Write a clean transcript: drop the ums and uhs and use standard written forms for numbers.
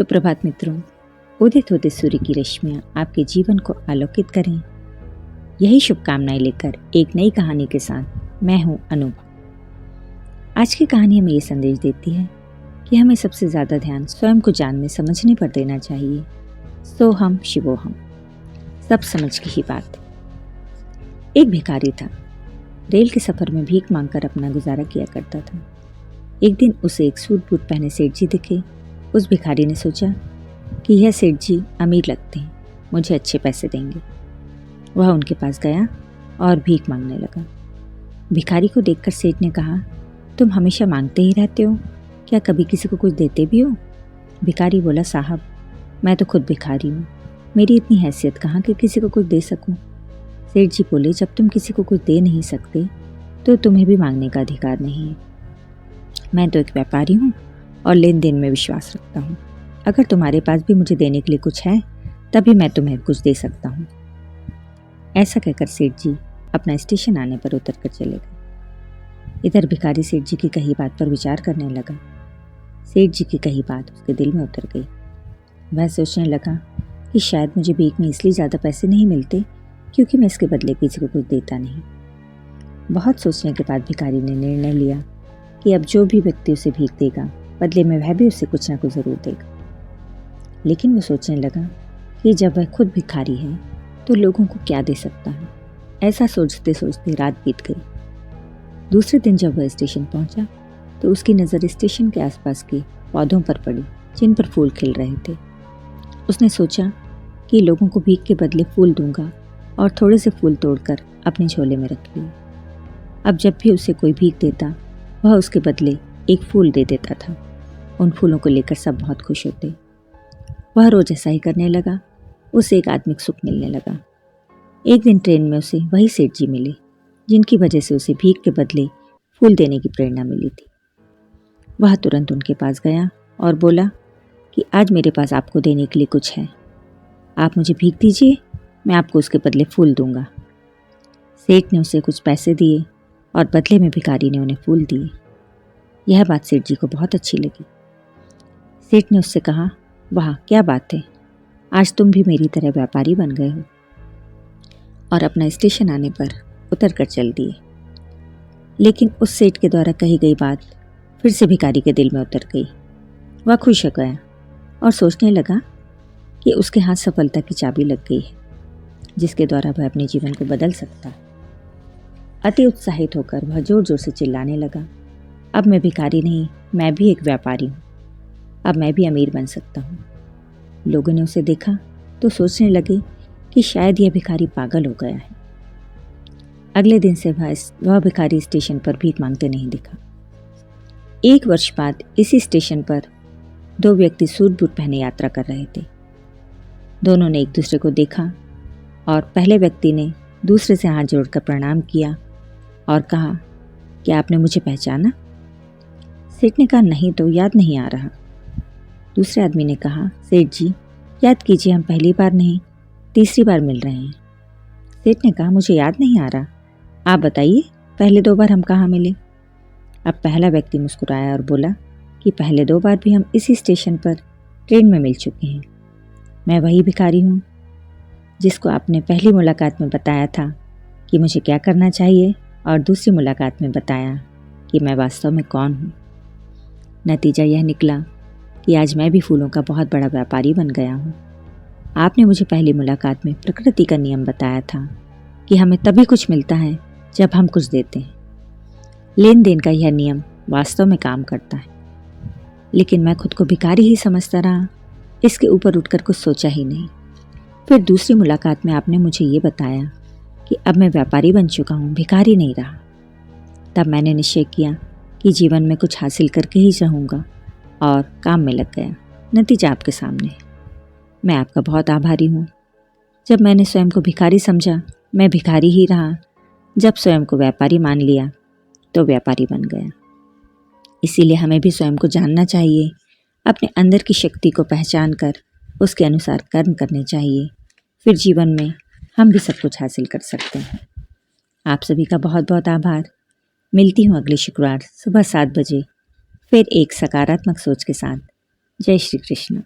सुप्रभात मित्रों। उदित होते सूर्य की रश्मियाँ आपके जीवन को आलोकित करें, यही शुभकामनाएं लेकर एक नई कहानी के साथ मैं हूँ अनुभव। आज की कहानी हमें ये संदेश देती है कि हमें सबसे ज़्यादा ध्यान स्वयं को जानने समझने पर देना चाहिए। सोहम शिवोहम, सब समझ की ही बात। एक भिखारी था, रेल के सफ़र में भीख मांगकर अपना गुजारा किया करता था। एक दिन उसे एक सूट बूट पहने सेठ जी दिखे। उस भिखारी ने सोचा कि यह सेठ जी अमीर लगते हैं, मुझे अच्छे पैसे देंगे। वह उनके पास गया और भीख मांगने लगा। भिखारी को देखकर सेठ ने कहा, तुम हमेशा मांगते ही रहते हो, क्या कभी किसी को कुछ देते भी हो? भिखारी बोला, साहब मैं तो खुद भिखारी हूँ, मेरी इतनी हैसियत कहाँ कि किसी को कुछ दे सकूँ। सेठ जी बोले, जब तुम किसी को कुछ दे नहीं सकते तो तुम्हें भी मांगने का अधिकार नहीं है। मैं तो एक व्यापारी हूँ और लेन देन में विश्वास रखता हूँ। अगर तुम्हारे पास भी मुझे देने के लिए कुछ है तभी मैं तुम्हें कुछ दे सकता हूँ। ऐसा कहकर सेठ जी अपना स्टेशन आने पर उतर कर चले गए। इधर भिखारी सेठ जी की कही बात पर विचार करने लगा। सेठ जी की कही बात उसके दिल में उतर गई। वह सोचने लगा कि शायद मुझे भीख में इसलिए ज़्यादा पैसे नहीं मिलते क्योंकि मैं इसके बदले किसी को कुछ देता नहीं। बहुत सोचने के बाद भिखारी ने निर्णय लिया कि अब जो भी व्यक्ति उसे भीख देगा बदले में वह भी उसे कुछ ना कुछ ज़रूर देगा। लेकिन वो सोचने लगा कि जब वह खुद भिखारी है तो लोगों को क्या दे सकता है। ऐसा सोचते सोचते रात बीत गई। दूसरे दिन जब वह स्टेशन पहुंचा तो उसकी नज़र स्टेशन के आसपास के पौधों पर पड़ी जिन पर फूल खिल रहे थे। उसने सोचा कि लोगों को भीख के बदले फूल दूंगा और थोड़े से फूल तोड़कर अपने झोले में रख लिए। अब जब भी उसे कोई भीख देता वह उसके बदले एक फूल दे देता था। उन फूलों को लेकर सब बहुत खुश होते। वह रोज ऐसा ही करने लगा। उसे एक आत्मिक सुख मिलने लगा। एक दिन ट्रेन में उसे वही सेठ जी मिले जिनकी वजह से उसे भीख के बदले फूल देने की प्रेरणा मिली थी। वह तुरंत उनके पास गया और बोला कि आज मेरे पास आपको देने के लिए कुछ है, आप मुझे भीख दीजिए, मैं आपको उसके बदले फूल दूंगा। सेठ ने उसे कुछ पैसे दिए और बदले में भिखारी ने उन्हें फूल दिए। यह बात सेठ जी को बहुत अच्छी लगी। सेठ ने उससे कहा, वाह क्या बात है, आज तुम भी मेरी तरह व्यापारी बन गए हो, और अपना स्टेशन आने पर उतर कर चल दिए। लेकिन उस सेठ के द्वारा कही गई बात फिर से भिखारी के दिल में उतर गई। वह खुश हो गया और सोचने लगा कि उसके हाथ सफलता की चाबी लग गई है जिसके द्वारा वह अपने जीवन को बदल सकता है। अति उत्साहित होकर वह जोर जोर से चिल्लाने लगा, अब मैं भिखारी नहीं, मैं भी एक व्यापारी हूँ, अब मैं भी अमीर बन सकता हूँ। लोगों ने उसे देखा तो सोचने लगे कि शायद यह भिखारी पागल हो गया है। अगले दिन से वह भिखारी स्टेशन पर भीख मांगते नहीं दिखा। एक वर्ष बाद इसी स्टेशन पर दो व्यक्ति सूट बूट पहने यात्रा कर रहे थे। दोनों ने एक दूसरे को देखा और पहले व्यक्ति ने दूसरे से हाथ जोड़कर प्रणाम किया और कहा, क्या आपने मुझे पहचाना? सेठ ने कहा, नहीं तो याद नहीं आ रहा। दूसरे आदमी ने कहा, सेठ जी याद कीजिए, हम पहली बार नहीं तीसरी बार मिल रहे हैं। सेठ ने कहा, मुझे याद नहीं आ रहा, आप बताइए पहले दो बार हम कहाँ मिले? अब पहला व्यक्ति मुस्कुराया और बोला कि पहले दो बार भी हम इसी स्टेशन पर ट्रेन में मिल चुके हैं। मैं वही भिखारी हूँ जिसको आपने पहली मुलाकात में बताया था कि मुझे क्या करना चाहिए और दूसरी मुलाकात में बताया कि मैं वास्तव में कौन हूँ। नतीजा यह निकला कि आज मैं भी फूलों का बहुत बड़ा व्यापारी बन गया हूँ। आपने मुझे पहली मुलाकात में प्रकृति का नियम बताया था कि हमें तभी कुछ मिलता है जब हम कुछ देते हैं। लेन देन का यह नियम वास्तव में काम करता है, लेकिन मैं खुद को भिखारी ही समझता रहा, इसके ऊपर उठकर कुछ सोचा ही नहीं। फिर दूसरी मुलाकात में आपने मुझे ये बताया कि अब मैं व्यापारी बन चुका हूँ, भिखारी नहीं रहा। तब मैंने निश्चय किया कि जीवन में कुछ हासिल करके ही रहूँगा और काम में लग गया। नतीजा आपके सामने है। मैं आपका बहुत आभारी हूँ। जब मैंने स्वयं को भिखारी समझा, मैं भिखारी ही रहा। जब स्वयं को व्यापारी मान लिया तो व्यापारी बन गया। इसीलिए हमें भी स्वयं को जानना चाहिए, अपने अंदर की शक्ति को पहचान कर उसके अनुसार कर्म करने चाहिए। फिर जीवन में हम भी सब कुछ हासिल कर सकते हैं। आप सभी का बहुत बहुत आभार। मिलती हूँ अगले शुक्रवार सुबह 7 बजे फिर एक सकारात्मक सोच के साथ। जय श्री कृष्ण।